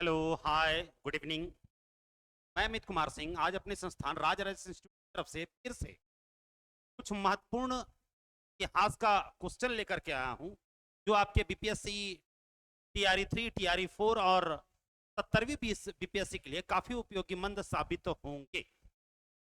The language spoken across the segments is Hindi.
हेलो, हाय, गुड इवनिंग। मैं अमित कुमार सिंह आज अपने संस्थान राज राजेश इंस्टीट्यूट की तरफ से फिर से कुछ महत्वपूर्ण इतिहास का क्वेश्चन लेकर के आया हूं, जो आपके बीपीएससी टीआरई 3, टीआरई 4 और 70वीं बीपीएससी के लिए काफी उपयोगी मंद साबित होंगे।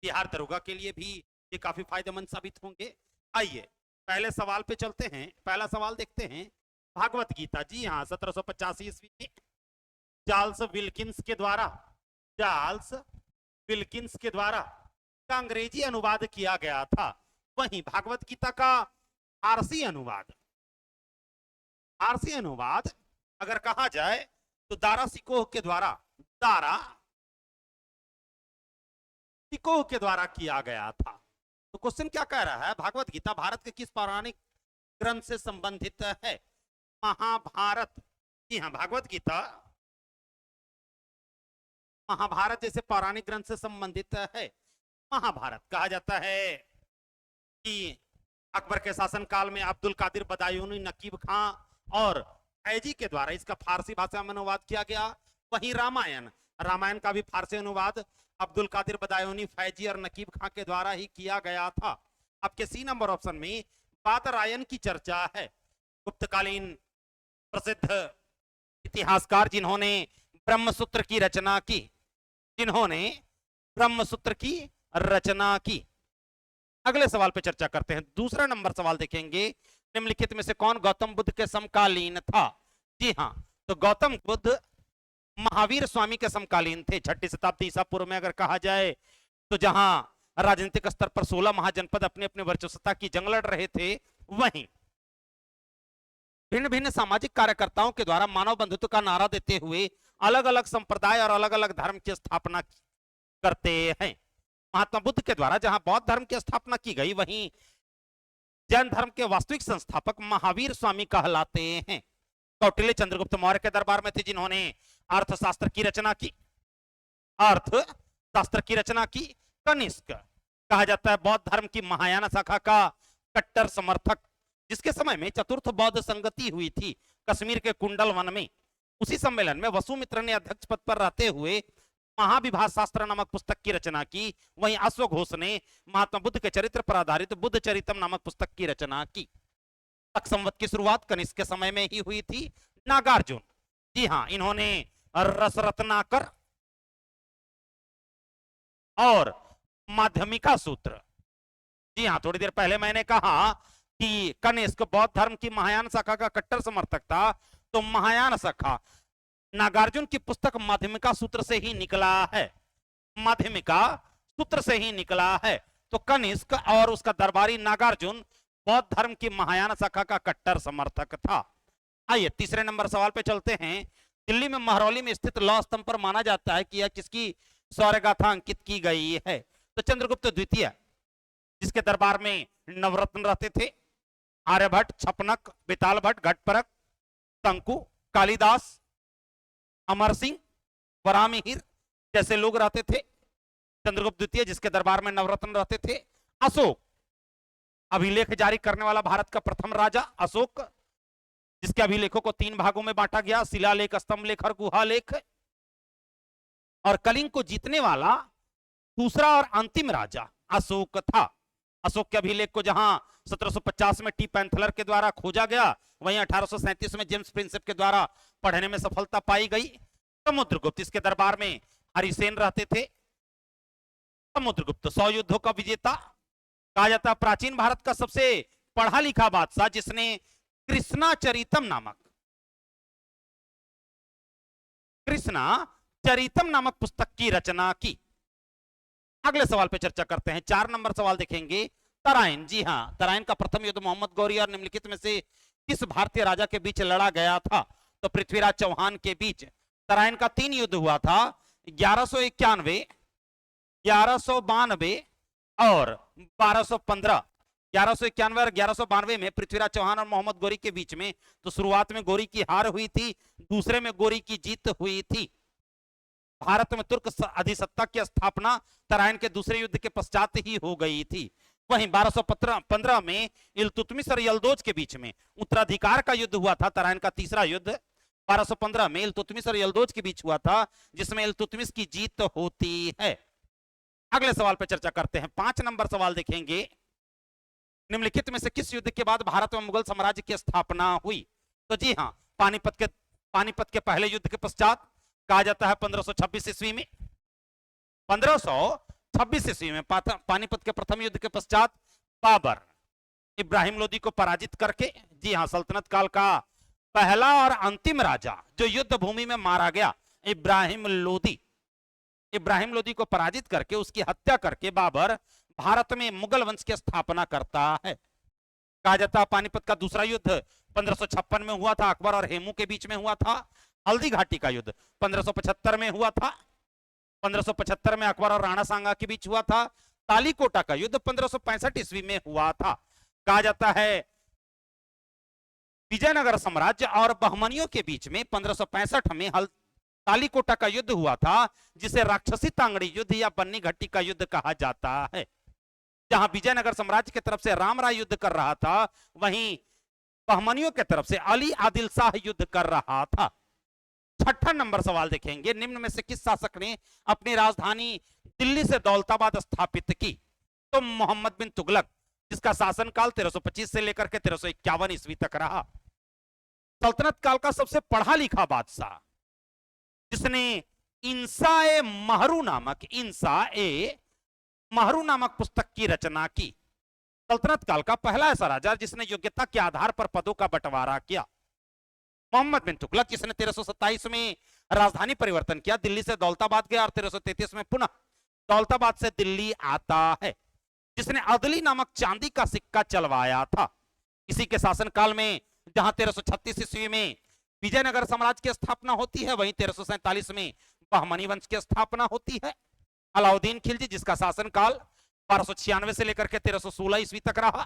बिहार दरोगा के लिए भी ये काफी फायदेमंद साबित होंगे। आइए पहले सवाल पे चलते हैं। पहला सवाल देखते हैं। भागवत गीता, जी हाँ, 1785 ईस्वी में चार्ल्स विल्किंस के द्वारा का अंग्रेजी अनुवाद किया गया था। वहीं भागवत गीता का फारसी अनुवाद अगर कहा जाए तो दारा सिकोह के द्वारा किया गया था। तो क्वेश्चन क्या कह रहा है? भागवत गीता भारत के किस पौराणिक ग्रंथ से संबंधित है? महाभारत। जी हाँ, भागवत गीता महाभारत जैसे पौराणिक ग्रंथ से संबंधित है। महाभारत कहा जाता है कि अकबर के शासनकाल में अब्दुल कादिर बदायूनी, नकीब खां और फैजी के द्वारा इसका फारसी भाषा में अनुवाद किया गया। वहीं रामायण का भी फारसी अनुवाद अब्दुल कादिर बदायूनी, फैजी और नकीब खां के द्वारा ही किया गया था। आपके सी नंबर ऑप्शन में बादरायन की चर्चा है। गुप्तकालीन प्रसिद्ध इतिहासकार जिन्होंने ब्रह्मसूत्र की रचना की। अगले सवाल पे चर्चा करते हैं। दूसरा नंबर सवाल देखेंगे। निम्नलिखित में से कौन गौतम बुद्ध के समकालीन था? जी हाँ, तो गौतम बुद्ध महावीर स्वामी के समकालीन थे। 6ठी शताब्दी ईसा पूर्व में अगर कहा जाए तो जहां राजनीतिक स्तर पर 16 महाजनपद अपने अपने वर्चस्वता की जंग लड़ रहे थे, वहीं भिन्न भिन्न सामाजिक कार्यकर्ताओं के द्वारा मानव बंधुत्व का नारा देते हुए अलग अलग संप्रदाय और अलग अलग धर्म की स्थापना करते हैं। महात्मा बुद्ध के द्वारा जहां बौद्ध धर्म की स्थापना की गई, वहीं जैन धर्म के वास्तविक संस्थापक महावीर स्वामी कहलाते हैं। कौटिल्य चंद्रगुप्त मौर्य के दरबार में थे, जिन्होंने अर्थशास्त्र की रचना की। कनिष्क कहा जाता है बौद्ध धर्म की महायान शाखा का कट्टर समर्थक, जिसके समय में चतुर्थ बौद्ध संगति हुई थी कश्मीर के कुंडल वन में। उसी सम्मेलन में वसुमित्र ने अध्यक्ष पद पर रहते हुए महाविभाष शास्त्र नामक पुस्तक की रचना की। वहीं अश्वघोष ने महात्मा बुद्ध के चरित्र पर आधारित बुद्ध चरितम नामक पुस्तक की रचना की। संवत की शुरुआत कनिष्क के समय में ही हुई थी। नागार्जुन, जी हाँ, इन्होंने रसरत्नाकर और माध्यमिका सूत्र, जी हाँ, थोड़ी देर पहले मैंने कहा कि कनिष्क बौद्ध धर्म की महायान शाखा का कट्टर समर्थक था, तो महायान शाखा नागार्जुन की पुस्तक माध्यमिका सूत्र से ही निकला है। तो कनिष्क और उसका दरबारी नागार्जुन बौद्ध धर्म की महायान शाखा का कट्टर समर्थक था। आइए तीसरे नंबर सवाल पे चलते हैं। दिल्ली में महरौली में स्थित लौह स्तंभ पर माना जाता है कि यह किसकी शौर्यगाथा अंकित की गई है? तो चंद्रगुप्त द्वितीय, जिसके दरबार में नवरत्न रहते थे। आर्यभट्ट, छपनक, बेताल भट्ट, घटपरक, तंकु, कालिदास, अमर सिंह, वरामिहिर जैसे लोग रहते थे। चंद्रगुप्त द्वितीय, जिसके दरबार में नवरत्न रहते थे। अशोक, अभिलेख जारी करने वाला भारत का प्रथम राजा अशोक, जिसके अभिलेखों को 3 भागों में बांटा गया, शिलालेख, स्तंभ लेख और गुहालेख। और कलिंग को जीतने वाला दूसरा और अंतिम राजा अशोक था। अशोक के अभिलेख को जहां 1750 में टी पैंथलर के द्वारा खोजा गया, वहीं 1837 में जेम्स प्रिंसेप के द्वारा पढ़ने में सफलता पाई गई। समुद्रगुप्त, इसके दरबार में हरिसेन रहते थे। समुद्रगुप्त 100 युद्धों का विजेता कहा जाता है। प्राचीन भारत का सबसे पढ़ा लिखा बादशाह, जिसने कृष्णा चरितम नामक पुस्तक की रचना की। अगले सवाल पे चर्चा करते हैं। 4 नंबर सवाल देखेंगे। तराइन, जी हां, तराइन का प्रथम युद्ध मोहम्मद गौरी और निम्नलिखित में से किस भारतीय राजा के बीच लड़ा गया था? तो पृथ्वीराज चौहान के बीच तराइन का 3 युद्ध हुआ था। 1191, 1192 और 1215। 1191 और 1192 में पृथ्वीराज चौहान और मोहम्मद गौरी के बीच में। तो शुरुआत में गौरी की हार हुई थी, दूसरे में गौरी की जीत हुई थी। भारत में तुर्क अधिसत्ता की स्थापना तराइन के दूसरे युद्ध के पश्चात ही हो गई थी। वहीं 1215 में इल्तुतमिश और यल्दोज के बीच में उत्तराधिकार का युद्ध हुआ था, तराइन का तीसरा युद्ध। 1215 में इल्तुतमिश और यल्दोज के बीच हुआ था, जिसमें इल्तुतमिश की जीत होती है। अगले सवाल पर चर्चा करते हैं। 5 नंबर सवाल देखेंगे, निम्नलिखित में से किस युद्ध के बाद भारत में मुगल साम्राज्य की स्थापना हुई? तो जी हाँ, पानीपत के पहले युद्ध के पश्चात, कहा जाता है 1526 ईस्वी में। 1526 ईस्वी में पानीपत के प्रथम युद्ध के पश्चात बाबर इब्राहिम लोदी को पराजित करके, जी हाँ, सल्तनत काल का पहला और अंतिम राजा जो युद्ध भूमि में मारा गया, इब्राहिम लोदी को पराजित करके उसकी हत्या करके बाबर भारत में मुगल वंश की स्थापना करता है। कहा जाता है पानीपत का दूसरा युद्ध 1556 में हुआ था, अकबर और हेमू के बीच में हुआ था। हल्दी घाटी का युद्ध 1575 में हुआ था, 1575 में अकबर और राणा सांगा के बीच हुआ था। तालीकोटा का युद्ध 1565 ईस्वी में हुआ था। कहा जाता है विजयनगर साम्राज्य और बहमनियों के बीच में 1565 में तालीकोटा का युद्ध हुआ था, जिसे राक्षसी तांगड़ी युद्ध या बन्नी घट्टी का युद्ध कहा जाता है। जहां विजयनगर साम्राज्य की तरफ से रामराय युद्ध कर रहा था, वहीं बहमनियों की तरफ से अली आदिल शाह युद्ध कर रहा था। 6ठा नंबर सवाल देखेंगे, निम्न में से किस शासक ने अपनी राजधानी दिल्ली से दौलताबाद स्थापित की? तो मोहम्मद बिन तुगलक, जिसका शासनकाल 1325 से लेकर के 1351 ईस्वी तक रहा। सल्तनत काल का सबसे पढ़ा लिखा बादशाह, जिसने इंसा-ए महरू नामक पुस्तक की रचना की। सल्तनत काल का पहला ऐसा राजा जिसने योग्यता के आधार पर पदों का बंटवारा किया। मोहम्मद बिन तुगलक, जिसने 1327 में राजधानी परिवर्तन किया, दिल्ली से दौलताबाद गया और 1333 में पुनः दौलताबाद से दिल्ली आता है। जिसने अदली नामक चांदी का सिक्का चलवाया था। इसी के शासनकाल में, जहां 1336 ईस्वी में विजयनगर साम्राज्य की स्थापना होती है, वहीं 1347 में बहमनी वंश की स्थापना होती है। अलाउद्दीन खिलजी, जिसका शासनकाल 1296 से लेकर के 1316 ईस्वी तक रहा।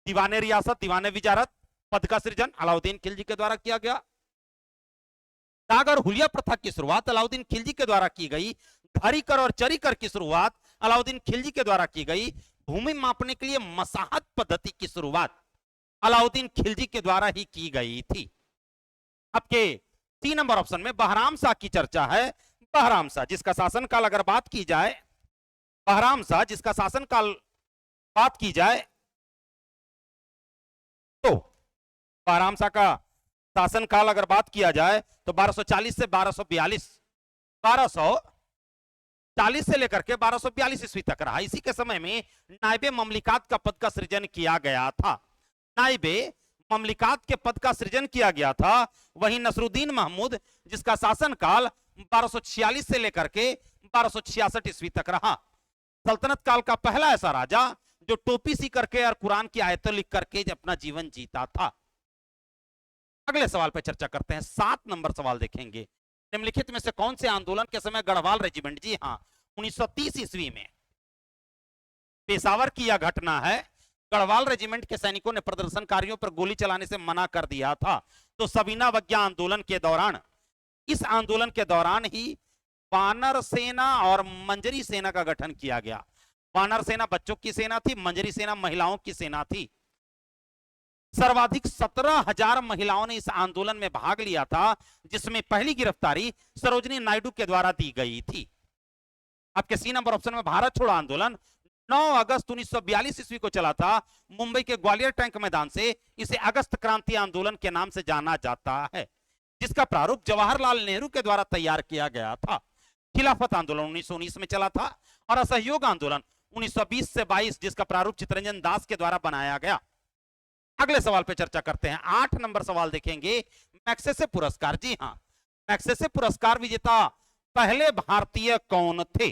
दीवाने रियासत, दीवाने विजारत पद का सृजन अलाउद्दीन खिलजी के द्वारा किया गया। दाग और हुलिया प्रथा की शुरुआत अलाउद्दीन खिलजी के द्वारा की गई। धारी कर और चरी कर की शुरुआत अलाउद्दीन खिलजी के द्वारा की गई। भूमि मापने के लिए मसाहत पद्धति की शुरुआत अलाउद्दीन खिलजी के द्वारा ही की गई थी। आपके 3 नंबर ऑप्शन में बहराम शाह की चर्चा है। बहराम शाह, जिसका शासनकाल अगर बात की जाए, बहराम शाह जिसका शासनकाल बात की जाए, तो बहराम शाह का शासनकाल अगर बात किया जाए तो 1240 से 1242, 1240 से लेकर के 1242 ईस्वी तक रहा। इसी के समय में नायबे ममलिकात का पद का सृजन किया गया था। नायबे ममलिकात के पद का सृजन किया गया था। वहीं नसरुद्दीन महमूद, जिसका शासनकाल 1246 से लेकर के 1266 ईस्वी तक रहा। सल्तनत काल का पहला ऐसा राजा जो टोपी सी करके और कुरान की आयतें लिख करके अपना जीवन जीता था। अगले सवाल पर चर्चा करते हैं। 7 नंबर सवाल देखेंगे, निम्नलिखित में से कौन से आंदोलन के समय गढ़वाल रेजिमेंट, जी हां, 1930 ईस्वी में पेशावर की यह घटना है। गढ़वाल रेजिमेंट के सैनिकों ने प्रदर्शनकारियों पर गोली चलाने से मना कर दिया था। तो सबीना वज्ञा आंदोलन के दौरान, इस आंदोलन के दौरान ही वानर सेना और मंजरी सेना का गठन किया गया। वानर सेना बच्चों की सेना थी, मंजरी सेना महिलाओं की सेना थी। सर्वाधिक 17,000 महिलाओं ने इस आंदोलन में भाग लिया था, जिसमें पहली गिरफ्तारी सरोजनी नायडू के द्वारा दी गई थी। आपके सी नंबर ऑप्शन में भारत छोड़ो आंदोलन 9 अगस्त 1942 ईस्वी को चला था। मुंबई के ग्वालियर टैंक मैदान से इसे अगस्त क्रांति आंदोलन के नाम से जाना जाता है, जिसका प्रारूप जवाहरलाल नेहरू के द्वारा तैयार किया गया था। खिलाफत आंदोलन 1919 में चला था और असहयोग आंदोलन 1920 से 22, जिसका प्रारूप चित्तरंजन दास के द्वारा बनाया गया। अगले सवाल पे चर्चा करते हैं। 8 नंबर सवाल देखेंगे, मैग्सेसे पुरस्कार, जी हां, मैग्सेसे पुरस्कार विजेता पहले भारतीय कौन थे?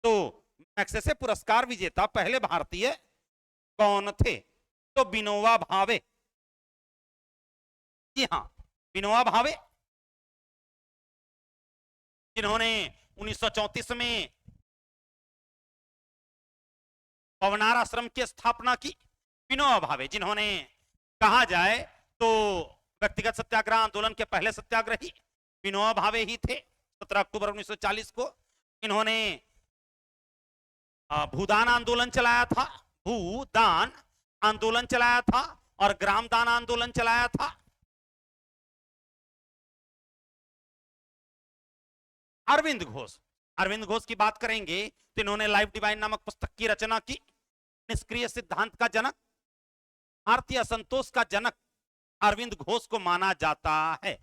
तो मैग्सेसे पुरस्कार विजेता पहले भारतीय कौन थे? तो विनोबा भावे, जी हां, विनोबा भावे, जिन्होंने 1934 में पवनार आश्रम की स्थापना की। विनोबा भावे, जिन्होंने कहा जाए तो व्यक्तिगत सत्याग्रह आंदोलन के पहले सत्याग्रही विनोबा भावे ही थे। 17 अक्टूबर 1940 को इन्होंने भूदान आंदोलन चलाया था, भूदान आंदोलन चलाया था और ग्रामदान आंदोलन चलाया था। अरविंद घोष। अरविंद घोष की बात करेंगे तो इन्होंने लाइफ डिवाइन नामक पुस्तक की रचना की। निष्क्रिय सिद्धांत का जनक, भारतीय असंतोष का जनक अरविंद घोष को माना जाता है।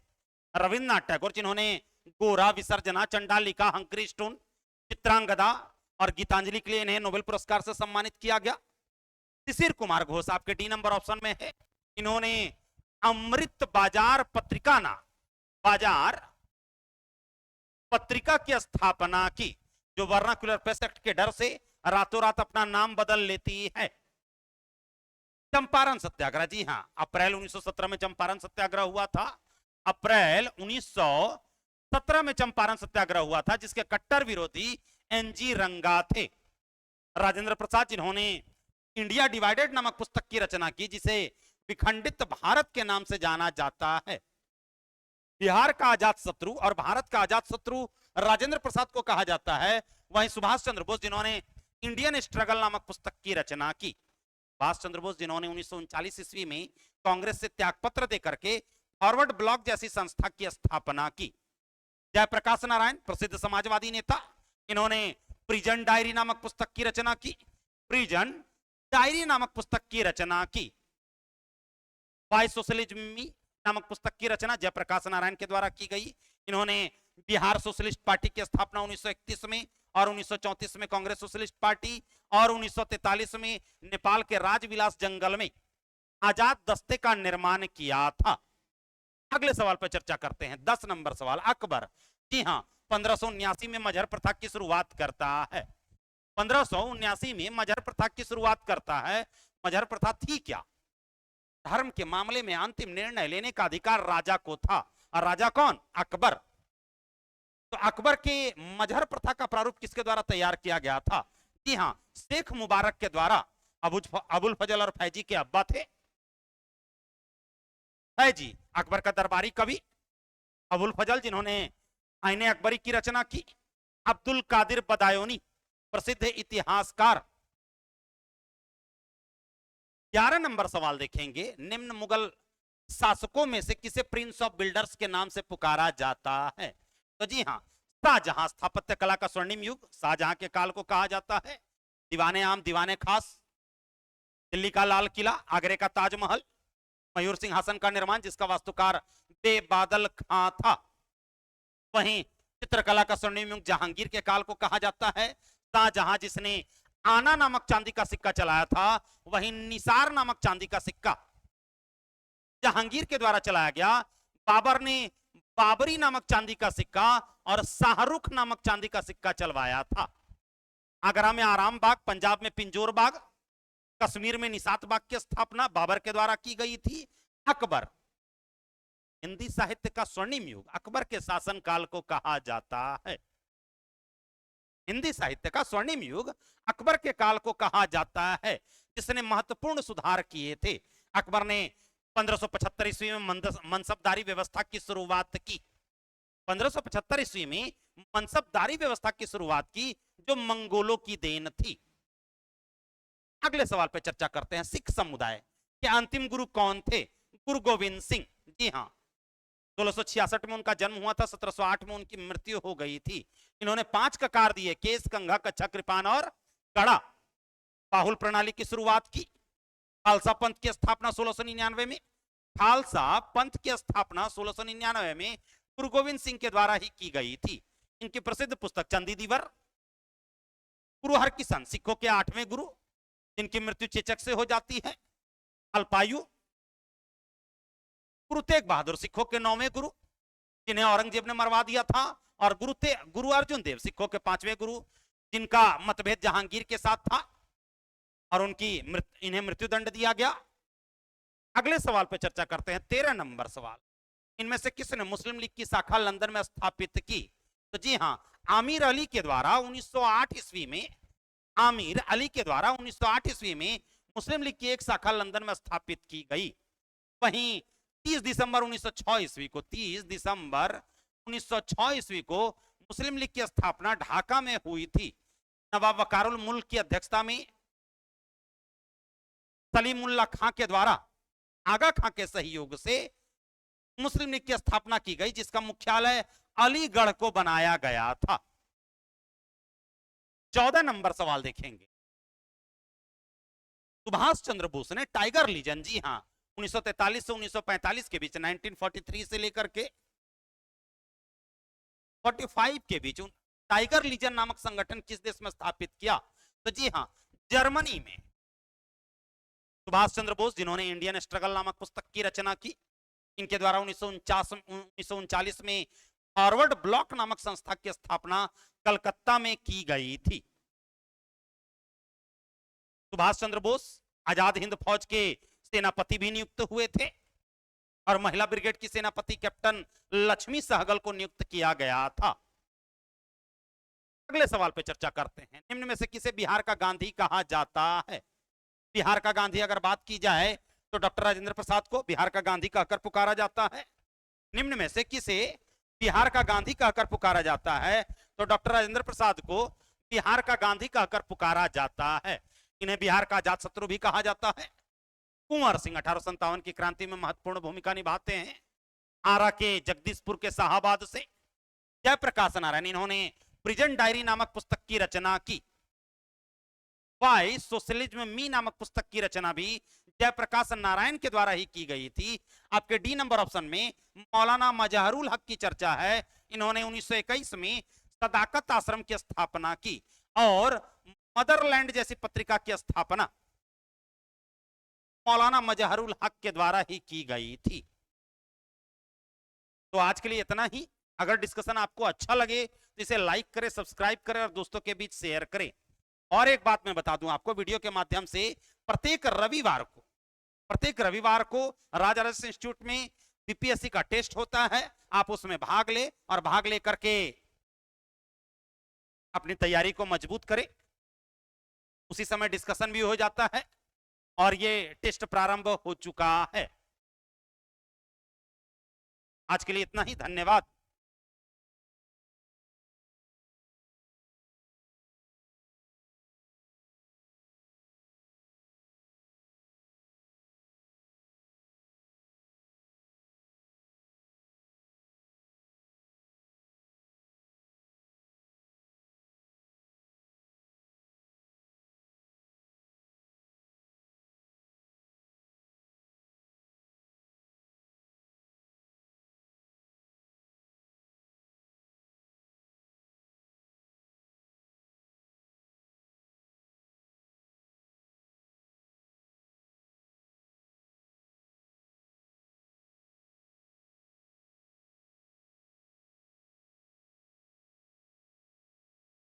रविन्द्रनाथ टैगोर, जिन्होंने गोरा, विसर्जना, चंडालिका, हंकरी स्टोन, चित्रांगदा और गीतांजलि के लिए इन्हें नोबेल पुरस्कार से सम्मानित किया गया। शिशिर कुमार घोष आपके डी नंबर ऑप्शन में है। इन्होंने अमृत बाजार पत्रिका की स्थापना की, जो वर्नाक्युलर प्रेस एक्ट के डर से रातों रात अपना नाम बदल लेती है। चंपारण सत्याग्रह, जी हां, अप्रैल 1917 में चंपारण सत्याग्रह हुआ था। अप्रैल 1917 में चंपारण सत्याग्रह हुआ था, जिसके कट्टर विरोधी एनजी रंगा थे। राजेंद्र प्रसाद, जिन्होंने इंडिया डिवाइडेड नामक पुस्तक की रचना की, जिसे विखंडित भारत के नाम से जाना जाता है। बिहार का अजात शत्रु और भारत का अजात शत्रु राजेंद्र प्रसाद को कहा जाता है। वहीं सुभाष चंद्र बोस, जिन्होंने इंडियन स्ट्रगल नामक पुस्तक की रचना की। सुभाष चंद्र बोस, जिन्होंने 1939 ईस्वी में कांग्रेस से त्यागपत्र देकर के फॉरवर्ड ब्लॉक जैसी संस्था की स्थापना की। जयप्रकाश नारायण, प्रसिद्ध समाजवादी नेता, इन्होंने प्रिजन डायरी नामक पुस्तक की रचना की। प्रिजन डायरी नामक पुस्तक की रचना की। वाई सोशलिज्म नामक पुस्तक की रचना जयप्रकाश नारायण के द्वारा की गई। इन्होंने बिहार सोशलिस्ट पार्टी की स्थापना 1931 में और 1934 में कांग्रेस सोशलिस्ट पार्टी और 1943 में नेपाल के राजविलास जंगल में आजाद दस्ते का निर्माण किया था। अगले सवाल पर चर्चा करते हैं। 10 नंबर सवाल। अकबर, जी हां, 1579 में मजहर प्रथा की शुरुआत करता है। 1579 में मजहर प्रथा की शुरुआत करता है। मजहर प्रथा थी क्या? धर्म के मामले में अंतिम निर्णय लेने का अधिकार राजा को था। और राजा कौन? अकबर। तो अकबर के मजहर प्रथा का प्रारूप किसके द्वारा तैयार किया गया था? जी हां, शेख मुबारक के द्वारा। अबुल फजल और फैजी के अब्बा थे फैजी। अकबर का दरबारी कवि अबुल फजल, जिन्होंने आईने अकबरी की रचना की। अब्दुल कादिर बदायूनी, प्रसिद्ध इतिहासकार। 11 नंबर सवाल देखेंगे। निम्न मुगल शासकों में से किसे प्रिंस ऑफ बिल्डर्स के नाम से पुकारा जाता है? तो जी हां, शाहजहां। स्थापत्य कला का स्वर्णिम युग शाहजहां के काल को कहा जाता है। दीवाने आम, दीवाने खास, दिल्ली का लाल किला, आगरे का ताजमहल, मयूर सिंहासन का निर्माण, जिसका वास्तुकार बेबादल खां था। वहीं चित्रकला का स्वर्णिम युग जहांगीर के काल को कहा जाता है। शाहजहां, जिसने आना नामक चांदी का सिक्का चलाया था, वहीं निसार नामक चांदी का सिक्का जहांगीर के द्वारा चलाया गया। बाबर ने बाबरी नामक चांदी का सिक्का और शाहरुख नामक चांदी का सिक्का चलवाया था। आगरा में आराम बाग, पंजाब में पिंजोर बाग, कश्मीर में निसात बाग की स्थापना बाबर के द्वारा की गई थी। अकबर, हिंदी साहित्य का स्वर्णिम युग अकबर के शासनकाल को कहा जाता है। हिंदी साहित्य का स्वर्णिम युग अकबर के काल को कहा जाता है, जिसने महत्वपूर्ण सुधार किए थे। अकबर ने 1575 ईस्वी में मनसबदारी व्यवस्था की शुरुआत की। 1575 ईस्वी में मनसबदारी व्यवस्था की शुरुआत की, जो मंगोलों की देन थी। अगले सवाल पर चर्चा करते हैं। सिख समुदाय के अंतिम गुरु कौन थे? गुरु गोविंद सिंह। जी हां, 1666 में उनका जन्म हुआ था, 1708 में उनकी मृत्यु हो गई थी। इन्होंने 5 ककार दिए, केस, कंघा, कच्छा, कृपान और कड़ा। बाहुल प्रणाली की शुरुआत की। खालसा पंथ की स्थापना 1699 में। खालसा पंथ की स्थापना 1699 में गुरु गोविंद सिंह के द्वारा ही की गई थी। इनकी प्रसिद्ध पुस्तक चंदी दीवर। गुरु हरकिशन, सिखों के 8वें गुरु, जिनकी मृत्यु चेचक से हो जाती है। अल्पायु। गुरु तेग बहादुर, सिखों के 9वें गुरु, जिन्हें औरंगजेब ने मरवा दिया था। और गुरु अर्जुन देव, सिखों के 5वें गुरु, जिनका मतभेद जहांगीर के साथ था और इन्हें मृत्युदंड दिया गया। अगले सवाल पर चर्चा करते हैं। 13 नंबर सवाल। इनमें से किसने मुस्लिम लीग की शाखा लंदन में स्थापित की? तो जी हां, आमिर अली के द्वारा 1908 ईस्वी में आमिर अली के द्वारा 1908 ईस्वी में मुस्लिम लीग की एक शाखा लंदन में स्थापित की गई। वहीं 30 दिसंबर 1906 ईस्वी को 30 दिसंबर 1906 ईस्वी को मुस्लिम लीग की स्थापना ढाका में हुई थी। नवाब वकारुल मुल्क की अध्यक्षता में सलीमुल्लाह खां के द्वारा आगा खां के सहयोग से मुस्लिम लीग की स्थापना की गई, जिसका मुख्यालय अलीगढ़ को बनाया गया था? 14 नंबर सवाल देखेंगे। सुभाष चंद्र बोस ने टाइगर लीजन, जी हां, 1943 से 1945 के बीच, 1943 से लेकर के 45 के बीच टाइगर लीजन नामक संगठन किस देश में स्थापित किया? तो जी हां, जर्मनी में। सुभाष चंद्र बोस, जिन्होंने इंडियन स्ट्रगल नामक पुस्तक की रचना की, इनके द्वारा 1939 में फॉरवर्ड ब्लॉक नामक संस्था की स्थापना कलकत्ता में की गई थी। सुभाष चंद्र बोस आजाद हिंद फौज के सेनापति भी नियुक्त हुए थे और महिला ब्रिगेड की सेनापति कैप्टन लक्ष्मी सहगल को नियुक्त किया गया था। अगले सवाल पे चर्चा करते हैं। निम्न में से किसे बिहार का गांधी कहा जाता है? बिहार का गांधी अगर बात की जाए तो डॉक्टर राजेंद्र प्रसाद को बिहार का गांधी कहकर पुकारा जाता है। निम्न में से किसे बिहार का गांधी कहकर पुकारा जाता है? तो डॉक्टर राजेंद्र प्रसाद को बिहार का गांधी कहकर पुकारा जाता है। इन्हें बिहार का अजात शत्रु भी कहा जाता है। कुंवर सिंह 1857 की क्रांति में महत्वपूर्ण भूमिका निभाते हैं। आरा के जगदीशपुर के शाहाबाद से जयप्रकाश नारायण, इन्होंने प्रिजन डायरी नामक पुस्तक की रचना की। वाई सोशलिज्म मी नामक पुस्तक की रचना भी जयप्रकाश नारायण के द्वारा ही की गई थी। आपके डी नंबर ऑप्शन में मौलाना मजहरुल हक की चर्चा है। इन्होंने 1921 में सदाकत आश्रम की स्थापना की और मदरलैंड जैसी पत्रिका की स्थापना मौलाना मजहरुल हक के द्वारा ही की गई थी। तो आज के लिए इतना ही। अगर डिस्कशन आपको अच्छा लगे तो इसे लाइक करें, सब्सक्राइब करें और दोस्तों के बीच शेयर करें। और एक बात मैं बता दूं आपको, वीडियो के माध्यम से प्रत्येक रविवार को राजा राजस्थान इंस्टीट्यूट में बीपीएससी का टेस्ट होता है। आप उसमें भाग ले और भाग ले करके अपनी तैयारी को मजबूत करें। उसी समय डिस्कशन भी हो जाता है और ये टेस्ट प्रारंभ हो चुका है। आज के लिए इतना ही, धन्यवाद।